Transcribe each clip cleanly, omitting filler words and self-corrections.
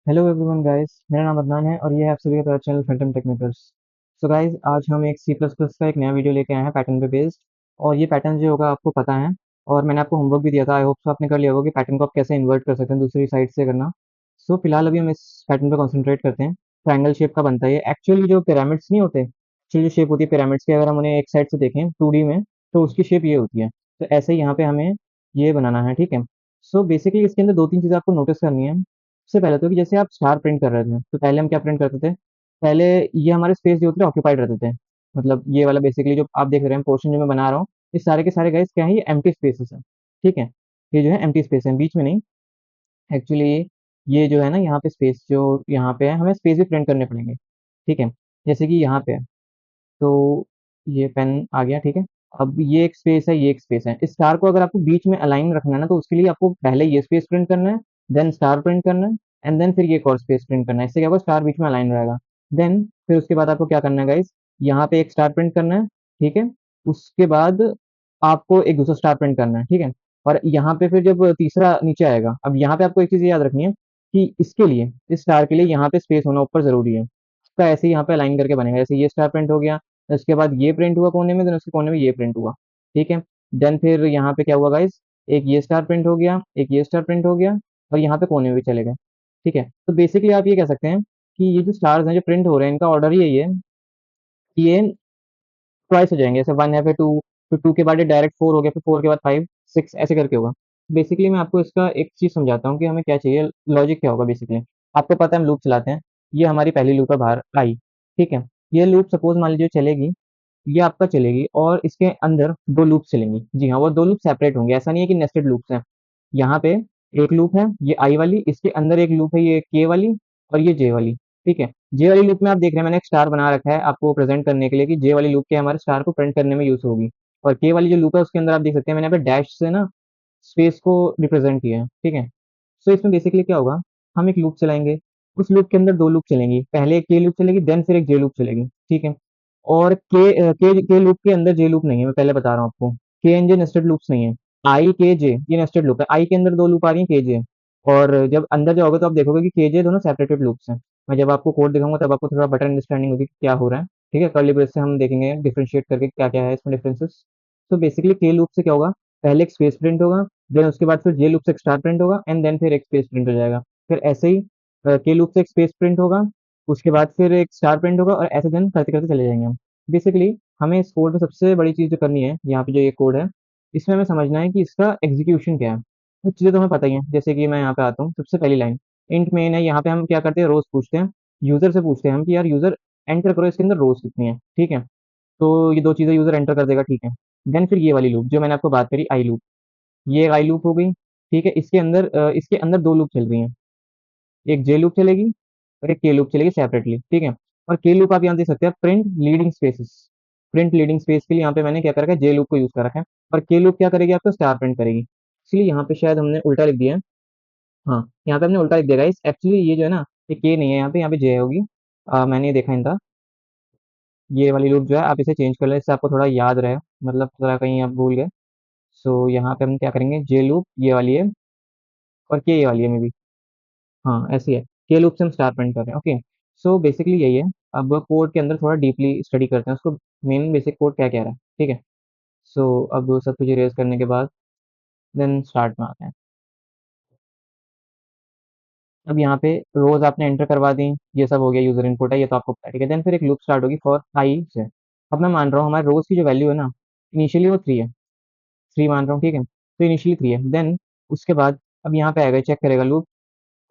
Hello everyone guys, मेरा नाम अदनान है और ये है आप सभी का चैनल फैंटम टेक्निकर्स। सो गाइस, आज हम एक सी प्लस प्लस का एक नया वीडियो लेके आए हैं पैटर्न पे बेस्ड। और ये पैटर्न जो होगा आपको पता है, और मैंने आपको होमवर्क भी दिया था। आई होप सो आपने कर लिया होगा कि पैटर्न को आप कैसे इन्वर्ट कर सकते हैं दूसरी साइड से करना। सो फिलहाल अभी हम इस पैटर्न पे कॉन्सेंट्रेट करते हैं। ट्रायंगल शेप का बनता है ये। एक्चुअली जो पिरामिड्स नहीं होते, एक्चुअली जो शेप होती है पिरामिड्स की, अगर हम उन्हें एक साइड से देखें 2D में, तो उसकी शेप ये होती है। तो ऐसे ही यहाँ पे हमें ये बनाना है, ठीक है। सो बेसिकली इसके अंदर दो तीन चीज़ें आपको नोटिस करनी है। सबसे पहले तो कि जैसे आप स्टार प्रिंट कर रहे थे, तो पहले हम क्या प्रिंट करते थे? पहले ये हमारे स्पेस जो होते थे ऑक्यूपाइड रहते थे। मतलब ये वाला बेसिकली जो आप देख रहे हैं पोर्शन जो मैं बना रहा हूँ, ये सारे के सारे गाइस क्या है, ये एम्प्टी स्पेसेस है, ठीक है। ये जो है एम्प्टी स्पेस है, बीच में नहीं। एक्चुअली ये जो है ना, यहाँ पे स्पेस जो यहाँ पे है, हमें स्पेस भी प्रिंट करने पड़ेंगे, ठीक है। जैसे कि यहाँ पे है, तो ये पेन आ गया, ठीक है। अब ये एक स्पेस है, ये एक स्पेस है। इस स्टार को अगर आपको बीच में अलाइन रखना है ना, तो उसके लिए आपको पहले ये स्पेस प्रिंट करना है, देन स्टार प्रिंट करना है, एंड देन फिर ये एक और स्पेस प्रिंट करना है। इससे क्या होगा, स्टार बीच में अलाइन रहेगा। देन फिर उसके बाद आपको क्या करना है गाइस, यहाँ पे एक स्टार प्रिंट करना है, ठीक है। उसके बाद आपको एक दूसरा स्टार प्रिंट करना है, ठीक है। और यहाँ पे फिर जब तीसरा नीचे आएगा, अब यहाँ पे आपको एक चीज याद रखनी है कि इसके लिए, इस स्टार के लिए यहाँ पे स्पेस होना ऊपर जरूरी है। उसका ऐसे ही यहाँ पे अलाइन करके बनेगा। जैसे ये स्टार प्रिंट हो गया, उसके बाद ये प्रिंट हुआ कोने में, देन उसके कोने में ये प्रिंट हुआ, ठीक है। देन फिर यहाँ पे क्या हुआ गाइस, एक ये स्टार प्रिंट हो गया, एक ये स्टार प्रिंट हो गया, और यहाँ पे कोने में भी चले गए, ठीक है। तो बेसिकली आप ये कह सकते हैं कि ये जो स्टार्स हैं जो प्रिंट हो रहे हैं, इनका ऑर्डर ही यही है कि ये ट्वाइस हो जाएंगे। जैसे वन है, फिर टू, फिर टू के बाद ये डायरेक्ट फोर हो गया, फिर फोर के बाद फाइव, सिक्स, ऐसे करके होगा। बेसिकली मैं आपको इसका एक चीज समझाता हूँ कि हमें क्या चाहिए, लॉजिक क्या होगा बेसिकली। आपको पता है हम लूप चलाते हैं। ये हमारी पहली लूप है बाहर आई, ठीक है। ये लूप सपोज मान लीजिए चलेगी, ये आपका चलेगी, और इसके अंदर दो लूप चलेंगी। जी हाँ, वो दो लूप सेपरेट होंगे, ऐसा नहीं है कि नेस्टेड लूप्स हैं। यहाँ पे एक लूप है ये आई वाली, इसके अंदर एक लूप है ये के वाली, और ये जे वाली, ठीक है। जे वाली लूप में आप देख रहे हैं मैंने एक स्टार बना रखा है आपको प्रेजेंट करने के लिए कि जे वाली लूप के हमारे स्टार को प्रिंट करने में यूज होगी। और के वाली जो लूप है उसके अंदर आप देख सकते हैं मैंने यहाँ पे डैश से ना स्पेस को रिप्रेजेंट किया है, ठीक है। सो इसमें बेसिकली क्या होगा, हम एक लूप चलाएंगे, उस लूप के अंदर दो लूप चलेंगी, पहले एक के लूप चलेगी, देन फिर एक जे लूप चलेगी, ठीक है। और के लूप के अंदर जे लूप नहीं है, मैं पहले बता रहा हूँ आपको। के एन जे नेस्टेड लूप्स नहीं है। आई के जे ये नेस्टेड लूप है, आई के अंदर दो लूप आ रही है के जे। और जब अंदर जाओगे तो आप देखोगे कि के जे दोनों सेपरेटेड लूप्स हैं। मैं जब आपको कोड दिखाऊंगा तब आपको थोड़ा बेटर अंडरस्टैंडिंग होगी कि क्या हो रहा है, ठीक है। कर्ली ब्रेस से हम देखेंगे डिफरेंशिएट करके क्या क्या है इसमें डिफरेंसेस। तो बेसिकली के लूप से क्या होगा, पहले एक स्पेस प्रिंट होगा, देन उसके बाद फिर जे लूप से एक स्टार प्रिंट होगा, एंड देन फिर एक स्पेस प्रिंट हो जाएगा। फिर ऐसे ही के लूप से एक स्पेस प्रिंट होगा, उसके बाद फिर एक स्टार प्रिंट होगा, और ऐसे देन करते करते चले जाएंगे हम। बेसिकली हमें इस कोड में सबसे बड़ी चीज़ जो करनी है, यहाँ पे जो ये कोड है, इसमें हमें समझना है कि इसका एग्जीक्यूशन क्या है। कुछ चीज़ें तो हमें पता ही है, जैसे कि मैं यहाँ पे आता हूँ, सबसे पहली लाइन इंट मेन है। यहाँ पे हम क्या करते हैं, रोज पूछते हैं। यूजर से पूछते हैं हम कि यार यूजर एंटर करो इसके अंदर रोज कितनी है, ठीक है। तो ये दो चीज़ें यूजर एंटर कर देगा, ठीक है। देन फिर ये वाली लूप जो मैंने आपको बात करी, आई लूप, ये एक आई लूप हो गई, ठीक है। इसके अंदर दो लूप चल रही हैं, एक जे लूप चलेगी और एक के लूप चलेगी सेपरेटली, ठीक है। और के लूप आप यहाँ देख सकते हैं, print leading spaces. Print leading space के लिए यहाँ पे मैंने क्या कर रखा है, जे लूप को यूज कर रखा है। और के लूप क्या करेगी, आपको स्टार प्रिंट करेगी। इसलिए यहाँ पे शायद हमने उल्टा लिख दिया है। हाँ, यहाँ पे हमने उल्टा लिख दिया गाइस। एक्चुअली ये जो है ना, ये के नहीं है, यहाँ पे जे होगी। मैंने ये देखा इन था। ये वाली लूप जो है आप इसे चेंज कर लें, इससे आपको थोड़ा याद रहे, मतलब थोड़ा कहीं आप भूल गए। सो यहाँ पे हम क्या करेंगे, जे लूप ये वाली है, और के ये वाली है मे बी। हाँ ऐसी है। के लूप से हम स्टार प्रिंट कर रहे हैं, ओके। सो बेसिकली यही है। अब कोड के अंदर थोड़ा डीपली स्टडी करते हैं उसको, मेन बेसिक कोड क्या कह रहा है, ठीक है। सो अब सब कुछ इरेज करने के बाद देन स्टार्ट में आते हैं। अब यहाँ पे रोज आपने एंटर करवा दी, ये सब हो गया, यूजर इनपुट है, ये तो आपको पता है, ठीक है। देन फिर एक लूप स्टार्ट होगी फॉर आई से। अब मैं मान रहा हूँ हमारे रोज की जो वैल्यू है ना, इनिशियली वो थ्री है, थ्री मान रहा हूँ, ठीक है। तो इनिशियली थ्री है, देन उसके बाद अब यहाँ पे आएगा, चेक करेगा लूप,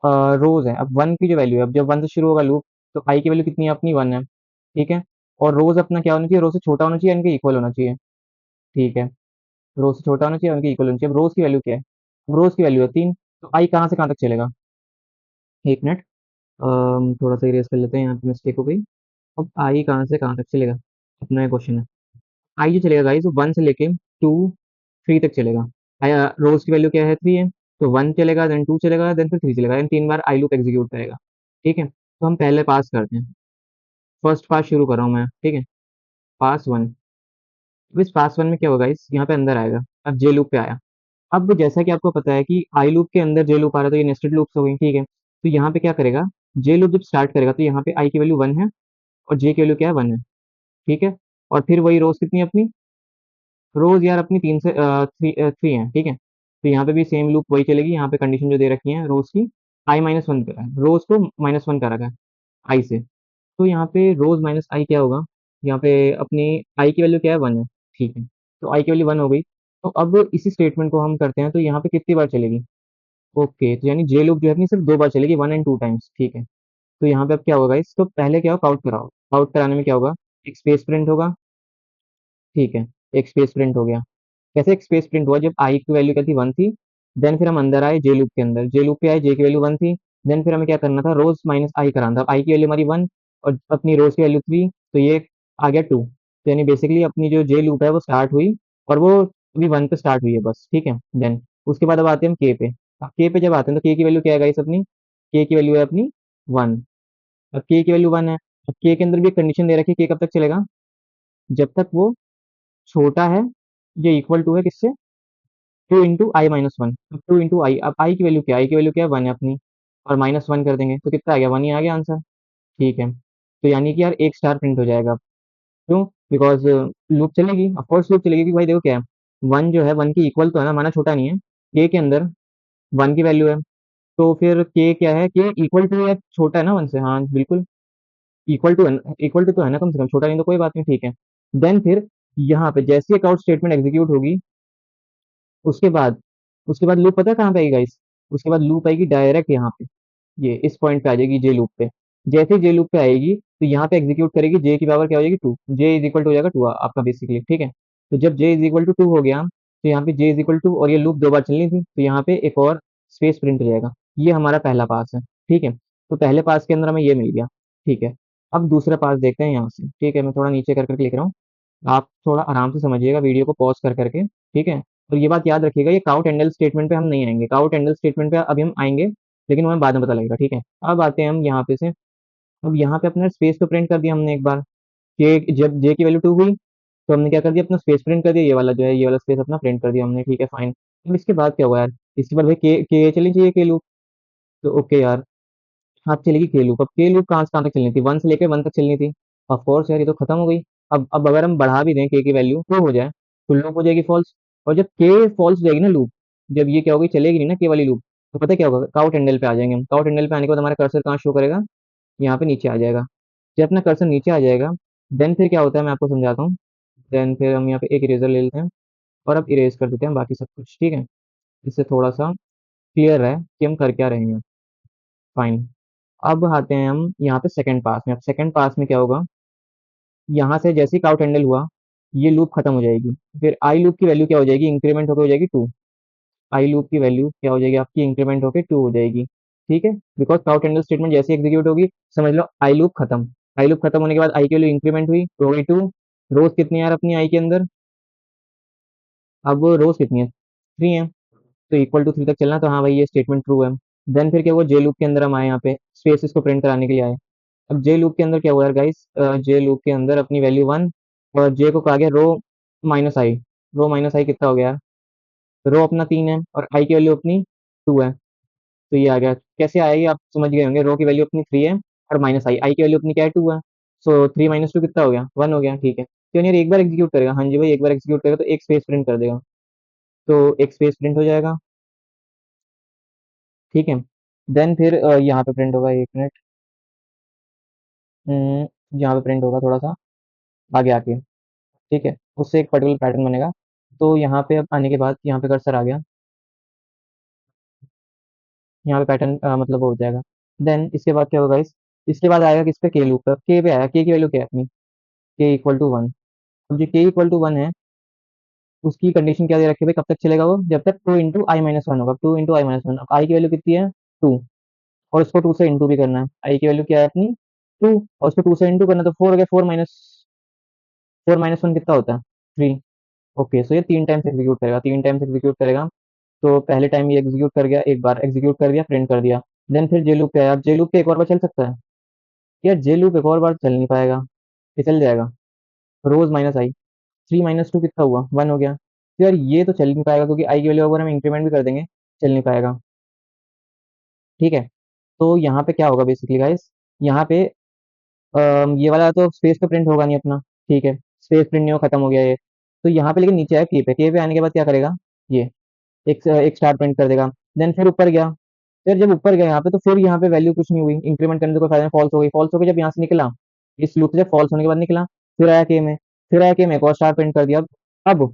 रोज है। अब वन की जो वैल्यू है, अब जब वन से शुरू होगा लूप, तो आई की वैल्यू कितनी है, अपनी वन है, ठीक है। और रोज अपना क्या होना चाहिए, रोज से छोटा होना चाहिए, इनके इक्वल होना चाहिए, ठीक है। रोज से छोटा होना चाहिए, उनके इक्वल होना चाहिए। अब रोज की वैल्यू क्या है, अब रोज की वैल्यू है तीन। तो आई कहाँ से कहाँ तक चलेगा, एक मिनट, थोड़ा सा इरेज कर लेते हैं, यहाँ पे मिस्टेक हो गई। अब आई कहाँ से कहाँ तक चलेगा, अपना ये क्वेश्चन है। आई जो चलेगा गाइस, वो वन से लेके टू, थ्री तक चलेगा। रोज की वैल्यू क्या है, थ्री है। तो वन चलेगा, देन टू चलेगा, देन फिर थ्री चलेगा, इन तीन बार आई लूप एग्जीक्यूट करेगा, ठीक है। तो हम पहले पास करते हैं, फर्स्ट पास शुरू कर रहा हूँ मैं, ठीक है। पास वन। अब इस पास वन में क्या होगा इस, यहाँ पे अंदर आएगा। अब जे लूप पे आया। अब जैसा कि आपको पता है कि आई लूप के अंदर जे लूप आ रहा है, तो ये नेस्टेड लूप्स हो गई, ठीक है। तो यहाँ पे क्या करेगा, जे लूप जब स्टार्ट करेगा तो यहाँ पे आई की वैल्यू 1 है और जे की वैल्यू क्या है, 1 है। ठीक है। और फिर वही रोज कितनी है अपनी, रोज यार अपनी 3 है। ठीक है। तो यहाँ पे भी सेम लूप वही चलेगी, यहाँ पे कंडीशन जो दे रखी है रोज की, i-1 करा है, रोज को -1 का रखा है आई से। तो यहाँ पे रोज माइनस आई क्या होगा, यहाँ पे अपनी आई की वैल्यू क्या है, 1 है। ठीक है। तो आई की वैल्यू 1 हो गई। तो अब इसी स्टेटमेंट को हम करते हैं तो यहाँ पे कितनी बार चलेगी, ओके, तो यानी जे लूप जो है अपनी सिर्फ 2 बार चलेगी, 1 एंड 2 टाइम्स। ठीक है। तो यहाँ पे अब क्या होगा, इसको पहले क्या हो, काउंट कराओ। काउंट कराने में क्या होगा, एक स्पेस प्रिंट होगा। ठीक है। एक स्पेस प्रिंट हो गया। कैसे एक स्पेस प्रिंट हुआ, जब आई की वैल्यू क्या थी, 1 थी। देन फिर हम अंदर आए जे लूप के अंदर, जे लूप पे आए, जे की वैल्यू 1 थी। देन फिर हमें क्या करना था, रोज माइनस आई कराना था। आई की वैल्यू हमारी 1 और अपनी रोज की वैल्यू 3, तो ये आ गया 2। तो यानी बेसिकली अपनी जो जे लूप है वो स्टार्ट हुई और वो अभी 1 पे स्टार्ट हुई है बस। ठीक है। देन उसके बाद अब आते हैं हम के पे। अब के पे जब आते हैं तो के की वैल्यू क्या है गाइस अपनी, के की वैल्यू है अपनी 1। अब के की वैल्यू 1 है। अब के के अंदर भी एक कंडीशन दे रखी है, के कब तक चलेगा, जब तक वो छोटा है या इक्वल टू है किससे, 2 × i-1। अब 2 × i, अब आई की वैल्यू क्या है, आई की वैल्यू क्या है, 1 है अपनी। और -1 कर देंगे तो कितना आ गया, 1 ही आ गया आंसर। ठीक है। तो यानी कि यार एक स्टार प्रिंट हो जाएगा। क्यों, बिकॉज लूप चलेगी, ऑफकोर्स लूप चलेगी, क्योंकि भाई देखो क्या है, 1 जो है 1 की इक्वल तो है ना, माना छोटा नहीं है। के के अंदर 1 की वैल्यू है, तो फिर के क्या है, के इक्वल टू या छोटा है ना 1 से, हाँ बिल्कुल इक्वल टू है, इक्वल टू तो है ना, कम से कम छोटा नहीं तो कोई बात नहीं। ठीक है। देन फिर यहाँ पे जैसे एक आउट स्टेटमेंट एग्जीक्यूट होगी, उसके बाद उसके बाद लूप पता है कहाँ पे आएगी गाइस, उसके बाद लूप आएगी डायरेक्ट यहाँ पे, ये इस पॉइंट पे आ जाएगी जे लूप पे। जैसे ही जे लूप पे आएगी तो यहाँ पे एग्जीक्यूट करेगी, जे की पावर क्या हो जाएगी, 2। जे इज इक्वल टू हो जाएगा 2 आपका बेसिकली। ठीक है। तो जब जे इज इक्वल टू 2 हो गया तो यहाँ पे जे इज इक्वल टू, और ये लूप 2 बार चलनी थी तो यहाँ पे एक और स्पेस प्रिंट हो जाएगा। ये हमारा पहला पास है। ठीक है। तो पहले पास के अंदर हमें ये मिल गया। ठीक है। अब दूसरा पास देखते हैं यहाँ से। ठीक है, मैं थोड़ा नीचे कर करके लिख रहा हूँ, आप थोड़ा आराम से समझिएगा वीडियो को पॉज कर करके। ठीक है। और ये बात याद रखिएगा, ये काउट एंडल स्टेटमेंट पे हम नहीं आएंगे, काउट एंडल स्टेटमेंट पे अभी हम आएंगे, लेकिन वो हमें बाद में पता लगेगा। ठीक है। अब आते हैं हम यहाँ पे से, अब यहाँ पे अपना स्पेस तो प्रिंट कर दिया हमने एक बार, कि जब जे की वैल्यू 2 हुई तो हमने क्या कर दिया, अपना स्पेस प्रिंट कर दिया, ये वाला जो है, ये वाला स्पेस अपना प्रिंट कर दिया हमने। ठीक है, फाइन। अब इसके बाद क्या हुआ यार, इसके बाद भाई के चलनी चाहिए, के लूप। तो ओके यार, हाँ चलेगी के लूप। अब के लूप कहाँ से कहाँ तक चलनी थी, 1 से लेकर 1 तक चलनी थी। ऑफ कोर्स यार, ये तो खत्म हो गई। अब अगर हम बढ़ा भी दें के की वैल्यू तो हो जाए, तो लूप हो जाएगी फॉल्स। और जब के फॉल्स हो जाएगी ना लूप, जब ये क्या होगी, चलेगी नहीं ना के वाली लूप, तो पता है क्या होगा, काउट हैंडल पे आ जाएंगे हम। काउट हैंडल पे आने के बाद हमारा कर्सर कहाँ शो करेगा, यहाँ पे नीचे आ जाएगा। जब अपना कर्सर नीचे आ जाएगा, देन फिर क्या होता है मैं आपको समझाता हूँ। देन फिर हम यहाँ पे एक इरेजर ले लेते हैं और अब इरेज कर देते हैं बाकी सब कुछ। ठीक है। इससे थोड़ा सा क्लियर है कि हम कर क्या रहे हैं। फाइन। अब आते हैं हम यहाँ पे सेकंड पास में। अब सेकंड पास में क्या होगा, यहाँ से जैसे ही काउट हैंडल हुआ, ये लूप खत्म हो जाएगी। फिर आई लूप की वैल्यू क्या हो जाएगी, इंक्रीमेंट होकर हो जाएगी 2। आई लूप की वैल्यू क्या हो जाएगी आपकी, इंक्रीमेंट होकर 2 हो जाएगी। ठीक है। बिकॉज काउट हैंडल स्टेटमेंट जैसे एग्जीक्यूट होगी, समझ लो आई लूप खत्म। आई लूप खत्म होने के बाद आई की वैल्यू इंक्रीमेंट हुई तो हो गई 2। रोज कितनी है यार अपनी आई के अंदर, अब रोज कितनी है, 3 है। तो इक्वल टू 3 तक चलना, तो हाँ भाई ये स्टेटमेंट ट्रू है। देन फिर क्या हुआ, जे लूप के अंदर हम आए, यहाँ पे स्पेस को प्रिंट कराने के लिए आए। अब जे लूप के अंदर क्या हुआ यार गाइस, जे लूप के अंदर अपनी वैल्यू 1 और जे को कहा गया रो माइनस आई। रो माइनस आई कितना हो गया यार, रो अपना 3 है और आई की वैल्यू अपनी 2 है। तो ये आ गया, कैसे आएगी आप समझ गए होंगे, रो की वैल्यू अपनी 3 है और माइनस आई, आई की वैल्यू अपनी क्या है, 2 है। सो 3 - 2 कितना हो गया, 1 हो गया। ठीक है। तो यार एक बार एग्जीक्यूट करेगा, हाँ जी भाई, एक बार एग्जीक्यूट करेगा तो एक स्पेस प्रिंट कर देगा, तो एक स्पेस प्रिंट हो जाएगा। ठीक है। देन फिर यहाँ पे प्रिंट होगा, एक मिनट, यहाँ पे प्रिंट होगा थोड़ा सा आगे आके। ठीक है। उससे एक पर्टिकुलर पैटर्न बनेगा। तो यहाँ पे अब आने के बाद यहाँ पे कर्सर आ गया, यहाँ पे पैटर्न मतलब वो हो जाएगा। देन इसके बाद क्या होगा इस, इसके बाद आएगा किस पे, के लूप पर। के पे आया, के की वैल्यू क्या है अपनी, के इक्वल टू 1। अब जो के इक्वल टू 1 है, उसकी कंडीशन क्या दे रखी है भाई, कब तक चलेगा वो, जब तक 2 × i-1 होगा। 2 × i-1, अब आई की वैल्यू कितनी है, 2। और उसको 2 से इंटू भी करना है, आई की वैल्यू क्या है अपनी 2, और उसको 2 से इंटू करना, तो 4 हो गया, 4 - 1 कितना होता है, 3। ओके, सो ये 3 टाइम्स एग्जीक्यूट करेगा, 3 टाइम्स एग्जीक्यूट करेगा। तो पहले टाइम ये एग्जीक्यूट कर गया, एक बार एग्जीक्यूट कर दिया, प्रिंट कर दिया। देन फिर जे लूप पे आया, जे लूप पे एक और बार चल सकता है यार, जे लूप एक और बार चल नहीं पाएगा, ये चल जाएगा, रोज माइनस आई, 3 - 2 कितना हुआ, 1 हो गया। तो यार ये तो चल नहीं पाएगा, क्योंकि आई की वैल्यू अगर हम इंक्रीमेंट भी कर देंगे चल नहीं पाएगा। ठीक है। तो यहाँ पे क्या होगा बेसिकली गाइस, यहाँ पे ये वाला तो स्पेस पे प्रिंट होगा नहीं अपना, ठीक है, स्पेस प्रिंट नहीं हो, खत्म हो गया ये। तो यहाँ पे लेकिन नीचे है के पे आने के बाद क्या करेगा, ये एक स्टार प्रिंट कर देगा। देन फिर ऊपर गया, फिर जब ऊपर गया यहाँ पे, तो फिर यहाँ पे वैल्यू कुछ नहीं हुई, इंक्रीमेंट करने से कोई फायदा नहीं, फॉल्स हो गई। फॉल्स हो गई जब यहाँ से निकला, इस लूप से जब फॉल्स होने के बाद निकला, फिर आया के में, फिर आया के में एक और स्टार प्रिंट कर दिया। अब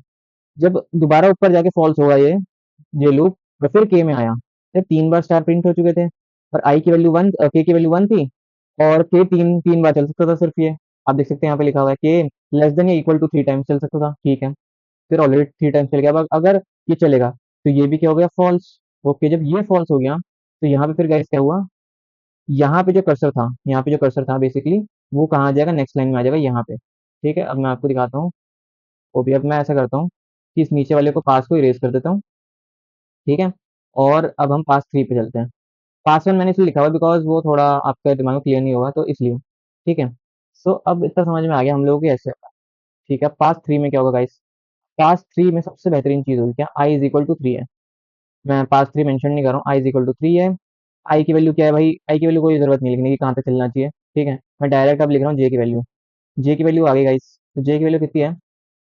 जब दोबारा ऊपर जाके फॉल्स होगा ये लूप, और फिर के में आया, जब 3 बार स्टार प्रिंट हो चुके थे, और आई की वैल्यू वन, के की वैल्यू वन थी, और के तीन तीन बार चल सकता था सिर्फ ये। आप देख सकते हैं यहाँ पे लिखा हुआ है के लेस देन या इक्वल टू 3 टाइम्स चल सकता था, ठीक है, फिर ऑलरेडी 3 टाइम्स चल गया। अब अगर ये चलेगा तो ये भी क्या हो गया, फॉल्स। ओके, जब ये फॉल्स हो गया, तो यहाँ पे फिर गाइस क्या हुआ, यहाँ पे जो कर्सर था, यहाँ पे जो कर्सर था बेसिकली, वो कहाँ आ जाएगा, नेक्स्ट लाइन में आ जाएगा यहाँ पे, ठीक है। अब मैं आपको दिखाता हूँ, वो भी अब मैं ऐसा करता हूँ कि इस नीचे वाले को पास को इरेज कर देता हूँ, ठीक है। और अब हम पास थ्री पे चलते हैं। पास वन मैंने इसलिए लिखा हुआ बिकॉज वो थोड़ा आपका दिमाग में क्लियर नहीं होगा, तो इसलिए, ठीक है। सो अब इतना समझ में आ गया हम लोगों की ऐसे, ठीक है। पास थ्री में क्या होगा गाइस, पास थ्री में सबसे बेहतरीन चीज होगी क्या, I is equal to three है। मैं पास थ्री मेंशन नहीं कर रहा हूँ, I is equal to three है। आई की वैल्यू क्या है भाई, आई की वैल्यू कोई जरूरत नहीं लिखने की कहाँ पे चलना चाहिए, ठीक है। मैं डायरेक्ट अब लिख रहा हूँ जे की वैल्यू, जे की वैल्यू आ गई गाइस। तो जे की वैल्यू कितनी है,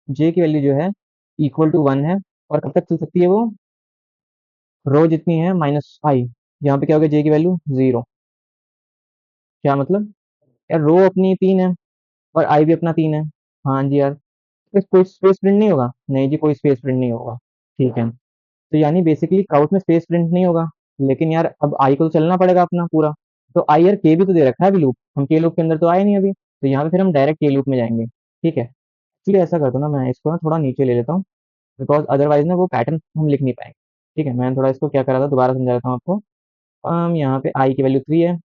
जे की वैल्यू जो है इक्वल टू वन है, और कब तक चल सकती है वो, रो जितनी है माइनस आई। यहाँ पे क्या हो गया, जे की वैल्यू जीरो। क्या मतलब यार, रो अपनी तीन है और आई भी अपना तीन है। हाँ जी यार, कोई स्पेस प्रिंट नहीं होगा, नहीं जी कोई स्पेस प्रिंट नहीं होगा, ठीक है। तो यानी बेसिकली काउट में स्पेस प्रिंट नहीं होगा, लेकिन यार अब आई को तो चलना पड़ेगा अपना पूरा। तो आई यार के भी तो दे रखा है अभी लूप, हम के लूप के अंदर तो आए नहीं अभी, तो यहाँ पे फिर हम डायरेक्ट के लूप में जाएंगे, ठीक है। इसलिए ऐसा करता हूँ ना, मैं इसको ना थोड़ा नीचे ले लेता हूँ, बिकॉज अदरवाइज ना वो पैटर्न हम लिख नहीं पाएंगे, ठीक है। मैं थोड़ा इसको क्या करा था, दोबारा समझा देता हूँ आपको। यहाँ पे आई की वैल्यू थ्री है,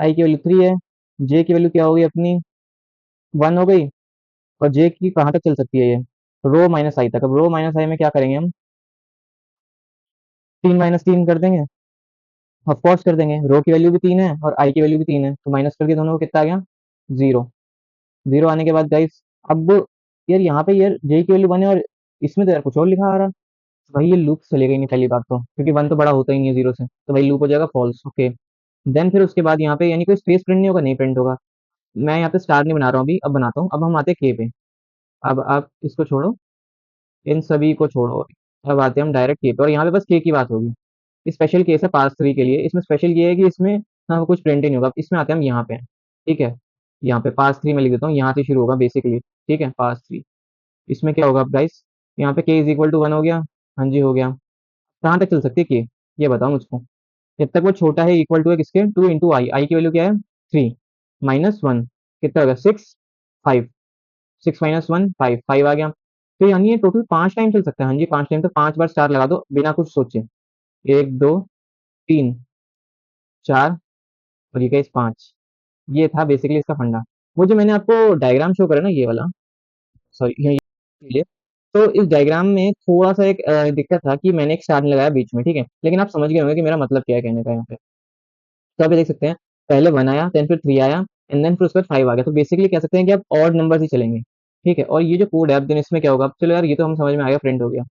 आई की वैल्यू थ्री है, जे की वैल्यू क्या होगी अपनी, वन हो गई। और जे की कहाँ तक चल सकती है ये, रो माइनस आई तक। अब रो माइनस आई में क्या करेंगे हम, तीन माइनस तीन कर देंगे, ऑफ कोर्स कर देंगे, रो की वैल्यू भी तीन है और आई की वैल्यू भी तीन है, तो माइनस करके दोनों को कितना आ गया, जीरो। जीरो आने के बाद गाइस, अब यार यहाँ पे यार जे की वैल्यू वन है, और इसमें तो यार कुछ और लिखा आ रहा है। तो भाई ये लूप चलेगा ही नहीं पहली बात तो, क्योंकि वन तो बड़ा होता ही नहीं है जीरो से, तो भाई लूप हो जाएगा फॉल्स, ओके। देन फिर उसके बाद यहाँ पे यानी कोई स्पेस प्रिंट नहीं होगा, नहीं प्रिंट होगा। मैं यहाँ पे स्टार नहीं बना रहा हूँ अभी, अब बनाता हूँ। अब हम आते हैं के पे, अब आप इसको छोड़ो, इन सभी को छोड़ो, अब आते हैं हम डायरेक्ट के पे, और यहाँ पे बस के की बात होगी। स्पेशल केस है पास थ्री के लिए, इसमें स्पेशल ये है कि इसमें हाँ कुछ प्रिंट ही नहीं होगा। इसमें आते हैं हम यहाँ पे, ठीक है। यहाँ पे पास थ्री में लिख देता हूँ, यहाँ से शुरू होगा बेसिकली, ठीक है, पास थ्री। इसमें क्या होगा अब गाइस, यहाँ पे के इज इक्वल टू वन हो गया, हाँ जी हो गया। कहाँ तक चल सकती है के, ये बताओ मुझको। जब तक वो छोटा है, इक्वल टू है किसके, टू इंटू आई, आई की वैल्यू क्या है, थ्री, माइनस वन, कितना होगा, six, five, six minus one five, five आ गया। तो यानी ये टोटल 5 टाइम चल सकता है, हाँ जी 5 टाइम, तो 5 बार स्टार लगा दो बिना कुछ सोचे, एक दो तीन चार, और ये गाइस पाँच। ये था बेसिकली इसका फंडा। वो जो मैंने आपको डायग्राम शो करा ना, ये वाला, सॉरी ये, तो इस डायग्राम में थोड़ा सा एक दिक्कत था कि मैंने एक स्टार नहीं लगाया बीच में, ठीक है, लेकिन आप समझ गए होंगे कि मेरा मतलब क्या है कहने का यहाँ पे। तो आप ये देख सकते हैं, पहले वन आया, देन फिर थ्री आया, एंड देन फिर उसके बाद फाइव आ गया। तो बेसिकली कह सकते हैं कि आप ऑड नंबर ही चलेंगे, ठीक है। और ये जो कोड है, अब दिन इसमें क्या होगा, अब चलो यार ये तो हम समझ में आ गया, प्रिंट हो गया,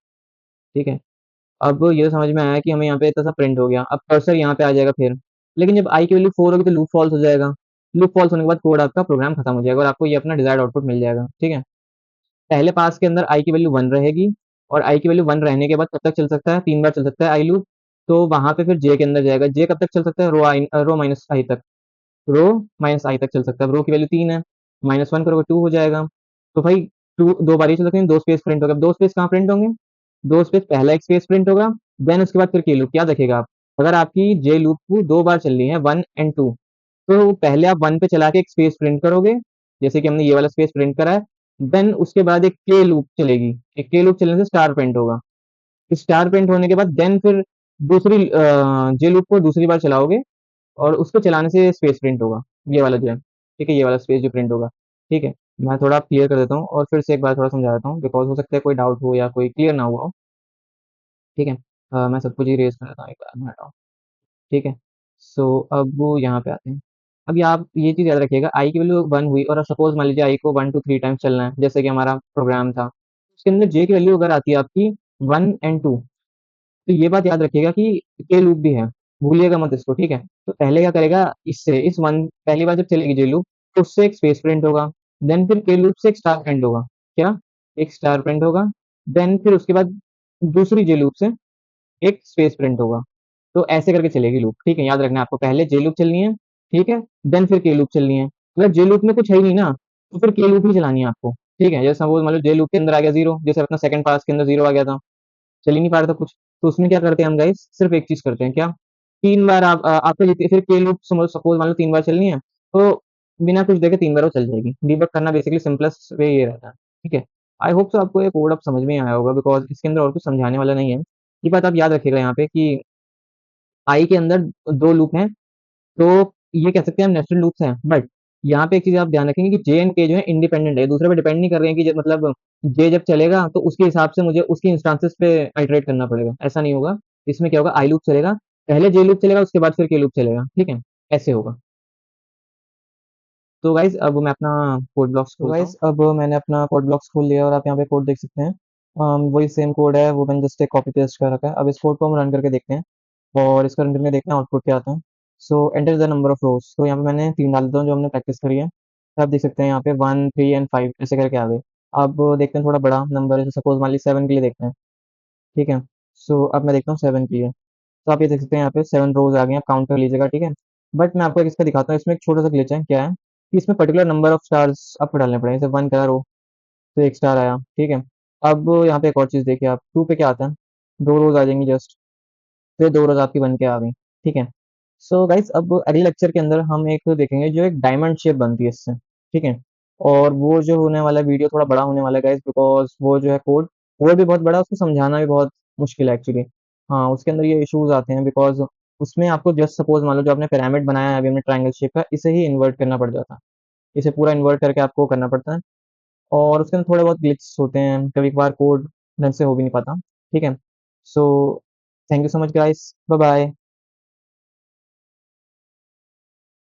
ठीक है। अब ये तो समझ में आया कि हमें यहाँ पे इतना सा प्रिंट हो गया, अब कर्सर यहाँ पे आ जाएगा फिर। लेकिन जब आई की वैल्यू फोर होगी तो लूप फॉल्स हो जाएगा, लूप फॉल्स होने के बाद कोड आपका प्रोग्राम खत्म हो जाएगा, और आपको ये अपना डिजायर्ड आउटपुट मिल जाएगा, ठीक है। पहले पास के अंदर आई की वैल्यू वन रहेगी, और आई की वैल्यू वन रहने के बाद कब तक चल सकता है, 3 बार चल सकता है आई लूप। तो वहां पे फिर जे के अंदर जाएगा, जे कब तक चल सकता है, रो माइनस आई तक, रो माइनस आई तक चल सकता है। अब रो की वैल्यू तीन है, माइनस वन करोगे टू हो जाएगा। तो भाई टू दो बार ही चल सकते हैं, दो स्पेस प्रिंट होगा। अब दो स्पेस कहाँ प्रिंट होंगे, दो स्पेस, पहला एक स्पेस प्रिंट होगा, देन उसके बाद फिर के लूप। क्या देखेगा आप, अगर आपकी जे लूप को दो बार चल रही है, वन एंड टू, तो पहले आप वन पे चला के एक स्पेस प्रिंट करोगे, जैसे कि हमने ये वाला स्पेस प्रिंट करा है। देन उसके बाद एक के लूप चलेगी, एक के लूप चलने से स्टार प्रिंट होगा। स्टार प्रिंट होने के बाद देन फिर दूसरी जे लूप को दूसरी बार चलाओगे, और उसको चलाने से स्पेस प्रिंट होगा, ये वाला जो है, ठीक है, ये वाला स्पेस जो प्रिंट होगा, ठीक है। मैं थोड़ा क्लियर कर देता हूँ, और फिर से एक बार थोड़ा समझा देता हूँ, बिकॉज हो सकता है कोई डाउट हो या कोई क्लियर ना हुआ हो, ठीक है। मैं सब कुछ ही रेज कर देता हूँ एक बार, मैं हटाओ, ठीक है। सो अब वो यहाँ पे आते हैं। अब ये आप ये चीज़ याद रखिएगा, आई की वैल्यू वन हुई, और सपोज मान लीजिए आई को वन टू थ्री टाइम्स चलना है, जैसे कि हमारा प्रोग्राम था, उसके अंदर जे की वैल्यू अगर आती है आपकी वन एंड टू, तो ये बात याद रखिएगा कि के लूप भी है, भूलिएगा मत इसको, ठीक है। तो पहले क्या करेगा, इससे इस वन पहली बार जब चलेगी जे लूप, तो उससे एक स्पेस प्रिंट होगा, देन फिर के लूप से एक स्टार प्रिंट होगा, क्या, एक स्टार प्रिंट होगा, देन फिर उसके बाद दूसरी जे लूप से एक स्पेस प्रिंट होगा। तो ऐसे करके चलेगी लूप, ठीक है, याद रखना है आपको, पहले जे लूप चलनी है, ठीक है, देन फिर के लूप चलनी है। अगर जे लूप में कुछ है ही नहीं ना, तो फिर के लूप ही चलानी है आपको, ठीक है। जैसे सपोज मान लो जे लूप के अंदर आ गया जीरो, जैसे अपना सेकंड पास के अंदर जीरो आ गया था, चल ही नहीं पा रहा था कुछ, तो उसमें क्या करते हैं हम गाइस, सिर्फ एक चीज करते हैं, क्या, तीन बार आपका जितनी फिर के लूप सपोज मान लो तीन बार चलनी है, तो बिना कुछ देखे तीन बार वो चल जाएगी। डीबग करना बेसिकली सिंपलेस्ट वे ये रहता है, ठीक है। आई होप सो आपको ये कोड अब समझ में आया होगा, बिकॉज इसके अंदर और कुछ समझाने वाला नहीं है। ये बात आप याद रखिएगा यहाँ पे कि आई के अंदर दो लूप हैं, तो ये कह सकते हैं हम नेस्टेड लूप्स हैं, बट यहाँ पे एक चीज आप ध्यान रखेंगे कि जे एंड के जो है इंडिपेंडेंट है, दूसरे पे डिपेंड नहीं कर रहे हैं कि मतलब जे जब चलेगा तो उसके हिसाब से मुझे उसकी इंस्टांसेस पे आइटरेट करना पड़ेगा, ऐसा नहीं होगा। इसमें क्या होगा, आई लूप चलेगा, पहले जे लूप चलेगा, उसके बाद फिर के लूप चलेगा, ठीक है, ऐसे होगा। तो गाइज अब मैं अपना कोड ब्लॉक्स खोलता हूँ। अब मैंने अपना कोड ब्लॉक्स खोल लिया और आप यहाँ पे कोड देख सकते हैं। वही सेम कोड है, वो मैंने जस्ट एक कॉपी पेस्ट कर रखा है। अब इस कोड को हम रन करके देखते हैं और इसका रन करके देखते हैं आउटपुट क्या आता है। सो एंटर द नंबर ऑफ रोज, तो यहाँ पे मैंने 3 डाल देता हूँ जो हमने प्रैक्टिस करी है। तो आप देख सकते हैं यहाँ पे 1 3 एंड 5 ऐसे करके आ गए। अब देखते हैं थोड़ा बड़ा नंबर, जैसे सपोज मान लीजिए 7 के लिए देखते हैं, ठीक है। सो अब मैं देखता हूँ 7 के लिए। तो आप ये देख सकते हैं यहाँ पे 7 रोज आ गए हैं, आप काउंट कर लीजिएगा, ठीक है। बट मैं आपको एक इसका दिखाता हूँ, इसमें एक छोटा सा ग्लिच है, क्या है कि इसमें पर्टिकुलर नंबर ऑफ स्टार्स आपको डालने पड़ेंगे। जैसे 1 करा रो, तो एक स्टार आया, ठीक है। अब यहाँ पे एक और चीज़ देखिए आप, 2 पे क्या आता है, 2 रोज आ जाएंगी जस्ट, फिर 2 रोज आपकी बन के आ गई, ठीक है। सो गाइस अब अगले लेक्चर के अंदर हम एक देखेंगे जो एक डायमंड शेप बनती है इससे, ठीक है। और वो जो होने वाला वीडियो थोड़ा बड़ा होने वाला है गाइस, बिकॉज वो जो है कोड भी बहुत बड़ा है, उसको समझाना भी बहुत मुश्किल है एक्चुअली। हाँ, उसके अंदर ये इश्यूज आते हैं, बिकॉज उसमें आपको जस्ट सपोज मान लो जो आपने पिरामिड बनाया है अभी हमने ट्रायंगल शेप का, इसे ही इन्वर्ट करना पड़ जाता है, इसे पूरा इन्वर्ट करके आपको करना पड़ता है। और उसके अंदर थोड़े बहुत ग्लिच होते हैं, कभी कभार कोड ढंग से हो भी नहीं पाता, ठीक है। So thank you so much guys, bye bye.